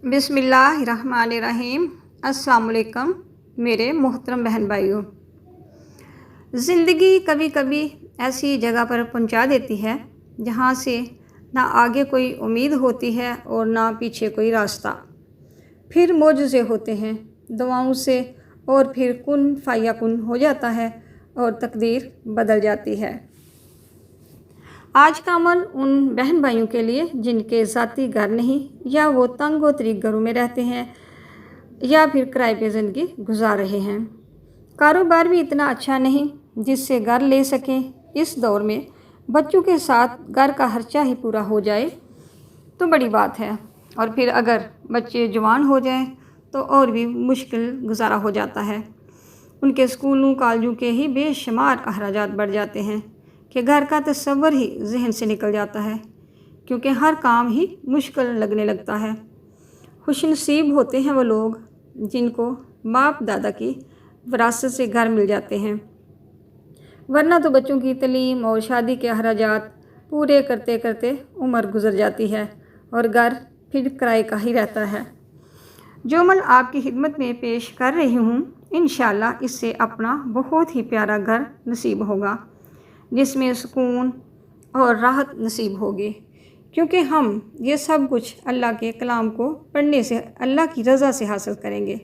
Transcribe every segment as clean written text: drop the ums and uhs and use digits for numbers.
बिस्मिल्लाहिर्रहमानिर्रहीम। अस्सलाम वालेकुम मेरे मोहतरम बहन भाइयों। ज़िंदगी कभी कभी ऐसी जगह पर पहुंचा देती है जहां से ना आगे कोई उम्मीद होती है और ना पीछे कोई रास्ता। फिर मौजज़े होते हैं दुआओं से और फिर कुन फ़याकुन हो जाता है और तकदीर बदल जाती है। आज का अमल उन बहन भाइयों के लिए जिनके ज़ाती घर नहीं, या वो तंग व तरीक घरों में रहते हैं, या फिर किराए पे ज़िंदगी गुजार रहे हैं। कारोबार भी इतना अच्छा नहीं जिससे घर ले सकें। इस दौर में बच्चों के साथ घर का खर्चा ही पूरा हो जाए तो बड़ी बात है, और फिर अगर बच्चे जवान हो जाएं तो और भी मुश्किल गुजारा हो जाता है। उनके स्कूलों कॉलेजों के ही बेशुमार अखराजात बढ़ जाते हैं कि घर का तस्वर ही जहन से निकल जाता है, क्योंकि हर काम ही मुश्किल लगने लगता है। खुशनसीब होते हैं वो लोग जिनको बाप दादा की विरासत से घर मिल जाते हैं, वरना तो बच्चों की तालीम और शादी के अखराजात पूरे करते करते उम्र गुजर जाती है और घर फिर किराए का ही रहता है। जो अमल आपकी खिदमत में पेश कर रही हूँ, इंशाअल्लाह इससे अपना बहुत ही प्यारा घर नसीब होगा जिसमें सुकून और राहत नसीब होगी, क्योंकि हम ये सब कुछ अल्लाह के कलाम को पढ़ने से अल्लाह की रज़ा से हासिल करेंगे।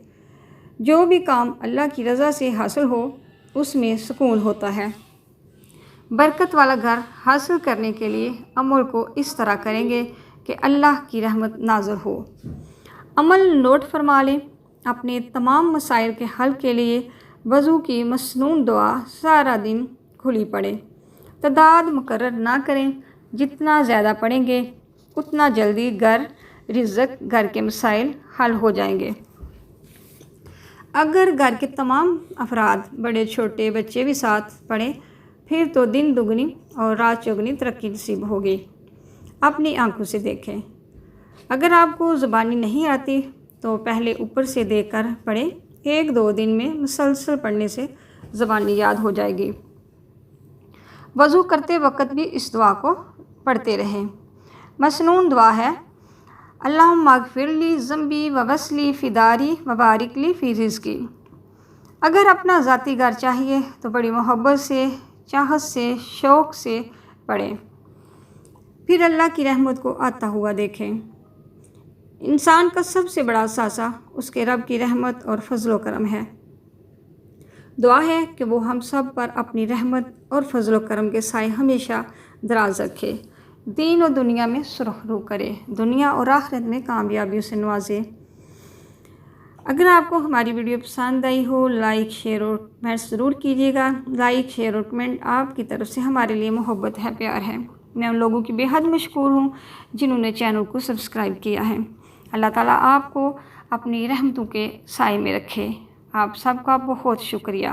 जो भी काम अल्लाह की रज़ा से हासिल हो उसमें सुकून होता है। बरकत वाला घर हासिल करने के लिए अमल को इस तरह करेंगे कि अल्लाह की रहमत नाज़िल हो। अमल नोट फरमा लें। अपने तमाम मसाइल के हल के लिए वज़ू की मसनून दुआ सारा दिन खुली पढ़ें। तादाद मुकर्रर ना करें, जितना ज़्यादा पढ़ेंगे उतना जल्दी रिज़्क़ घर के मसाइल हल हो जाएंगे। अगर घर के तमाम अफराद बड़े छोटे बच्चे भी साथ पढ़ें फिर तो दिन दुगनी और रात चौगनी तरक्की नसीब होगी। अपनी आंखों से देखें। अगर आपको ज़ुबानी नहीं आती तो पहले ऊपर से देखकर पढ़ें। 1-2 दिन में मुसलसल पढ़ने से ज़ुबानी याद हो जाएगी। वज़ू करते वक्त भी इस दुआ को पढ़ते रहें। मसनून दुआ है, अल्लाहुम्मा अग़फ़िरली ज़म्बी व वस्ली फ़िदारी व बारिकली फ़ी रिज़्क़ी। अगर अपना ज़ाती घर चाहिए तो बड़ी मोहब्बत से, चाहत से, शौक़ से पढ़ें, फिर अल्लाह की रहमत को आता हुआ देखें। इंसान का सबसे बड़ा सासा उसके रब की रहमत और फजल व करम है। दुआ है कि वो हम सब पर अपनी रहमत और फजल व करम के साए हमेशा दराज रखे, दीन और दुनिया में सुरखरू करे, दुनिया और आखिरत में कामयाबियों से नवाजे। अगर आपको हमारी वीडियो पसंद आई हो, लाइक शेयर और कमेंट ज़रूर कीजिएगा। लाइक शेयर और कमेंट आपकी तरफ से हमारे लिए मोहब्बत है, प्यार है। मैं उन लोगों की बेहद मशकूर हूँ जिन्होंने चैनल को सब्सक्राइब किया है। अल्लाह ताला आपको अपनी रहमतों के साए में रखे। आप सबका बहुत शुक्रिया।